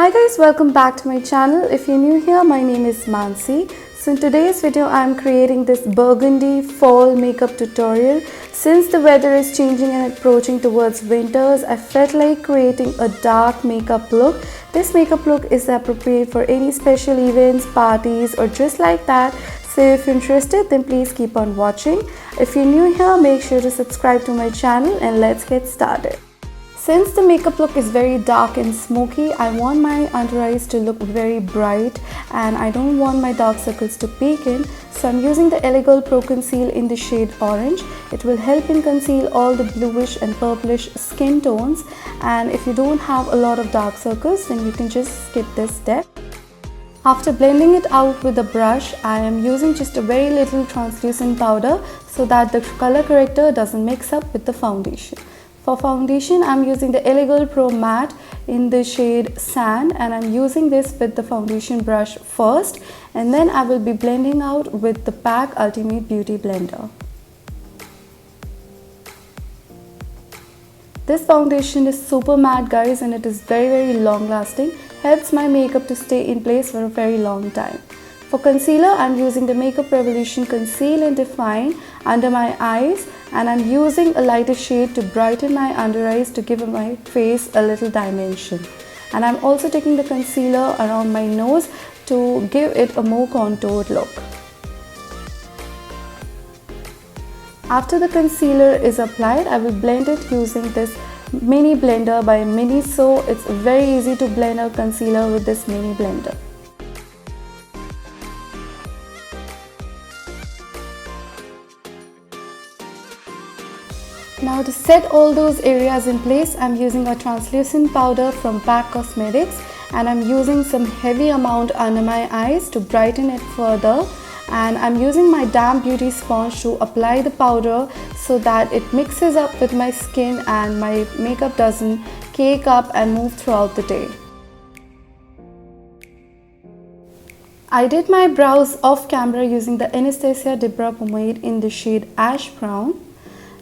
Hi guys, welcome back to my channel. If you're new here, my name is Mansi. So in today's video, I'm creating this burgundy fall makeup tutorial. Since the weather is changing and approaching towards winters, I felt like creating a dark makeup look. This makeup look is appropriate for any special events, parties, or just like that. So if you're interested, then please keep on watching. If you're new here, make sure to subscribe to my channel and let's get started. Since the makeup look is very dark and smoky, I want my under eyes to look very bright and I don't want my dark circles to peek in. So I'm using the Ardell Pro Conceal in the shade Orange. It will help in conceal all the bluish and purplish skin tones, and if you don't have a lot of dark circles, then you can just skip this step. After blending it out with a brush, I am using just a very little translucent powder so that the color corrector doesn't mix up with the foundation. For foundation, I'm using the Ardell Pro Matte in the shade Sand, and I'm using this with the foundation brush first, and then I will be blending out with the PAC Ultimate Beauty Blender. This foundation is super matte guys, and it is very long lasting, helps my makeup to stay in place for a very long time. For concealer, I'm using the Makeup Revolution Conceal and Define under my eyes, and I'm using a lighter shade to brighten my under eyes to give my face a little dimension. And I'm also taking the concealer around my nose to give it a more contoured look. After the concealer is applied, I will blend it using this mini blender by Miniso. It's very easy to blend a concealer with this mini blender. Now to set all those areas in place, I'm using a translucent powder from PAC Cosmetics, and I'm using some heavy amount under my eyes to brighten it further, and I'm using my damp beauty sponge to apply the powder so that it mixes up with my skin and my makeup doesn't cake up and move throughout the day. I did my brows off camera using the Anastasia Dip pomade in the shade Ash Brown.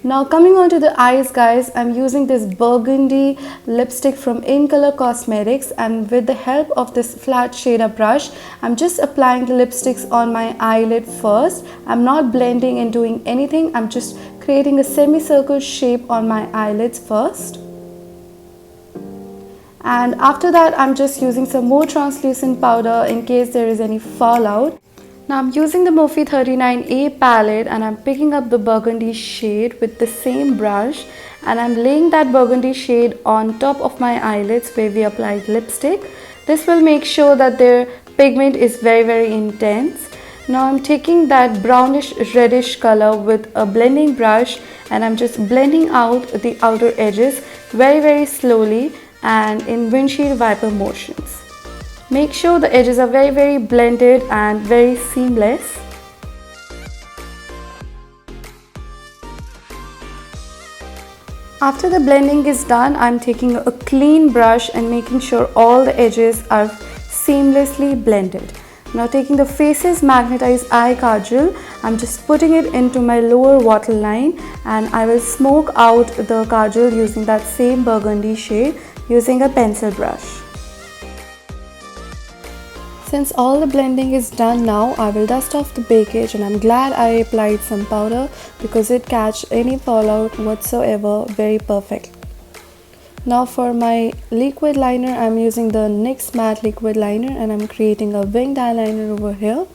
Now coming on to the eyes guys, I'm using this burgundy lipstick from Incolor Cosmetics, and with the help of this flat shader brush, I'm just applying the lipsticks on my eyelid first. I'm not blending and doing anything, I'm just creating a semicircle shape on my eyelids first. And after that, I'm just using some more translucent powder in case there is any fallout. Now I'm using the Morphe 39A palette, and I'm picking up the burgundy shade with the same brush, and I'm laying that burgundy shade on top of my eyelids where we applied lipstick. This will make sure that their pigment is very intense. Now I'm taking that brownish reddish color with a blending brush, and I'm just blending out the outer edges very slowly and in windshield wiper motions. Make sure the edges are very blended and very seamless. After the blending is done, I'm taking a clean brush and making sure all the edges are seamlessly blended. Now taking the Faces Magnetized Eye Kajal, I'm just putting it into my lower waterline, and I will smoke out the kajal using that same burgundy shade using a pencil brush. Since all the blending is done now, I will dust off the bakage, and I'm glad I applied some powder because it catch any fallout whatsoever very perfect. Now for my liquid liner, I'm using the NYX matte liquid liner, and I'm creating a winged eyeliner over here.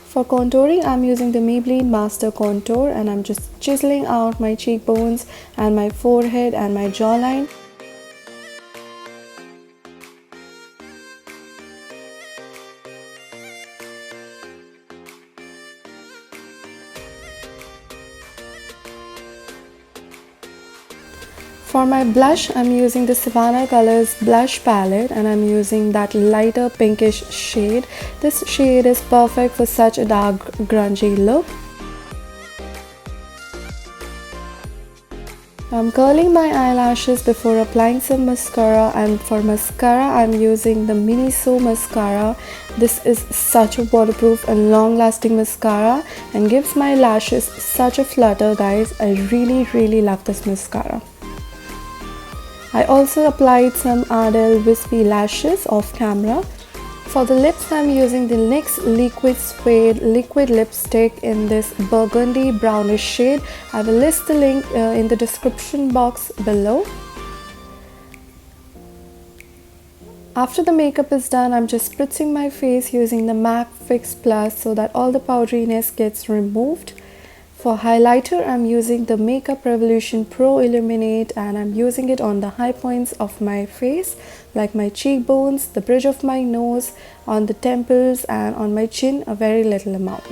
For contouring, I'm using the Maybelline Master Contour, and I'm just chiseling out my cheekbones and my forehead and my jawline. For my blush, I'm using the Sivanna Colors blush palette, and I'm using that lighter pinkish shade. This shade is perfect for such a dark grungy look. I'm curling my eyelashes before applying some mascara, and for mascara I'm using the Miniso mascara. This is such a waterproof and long lasting mascara and gives my lashes such a flutter guys. I really love this mascara. I also applied some Ardell wispy lashes off camera. For the lips, I'm using the NYX Liquid Suede liquid lipstick in this burgundy brownish shade. I will list the link in the description box below. After the makeup is done, I'm just spritzing my face using the MAC Fix Plus so that all the powderiness gets removed. For highlighter, I'm using the Makeup Revolution Pro Illuminate, and I'm using it on the high points of my face, like my cheekbones, the bridge of my nose, on the temples, and on my chin, a very little amount.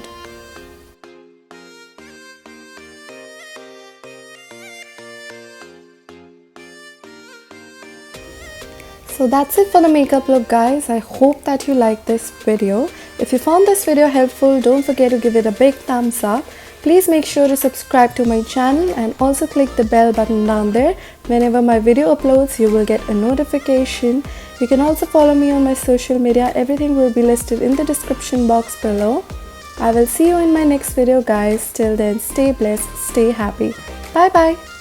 So that's it for the makeup look, guys. I hope that you liked this video. If you found this video helpful, don't forget to give it a big thumbs up. Please make sure to subscribe to my channel and also click the bell button down there. Whenever my video uploads, you will get a notification. You can also follow me on my social media. Everything will be listed in the description box below. I will see you in my next video, guys. Till then, stay blessed, stay happy. Bye bye.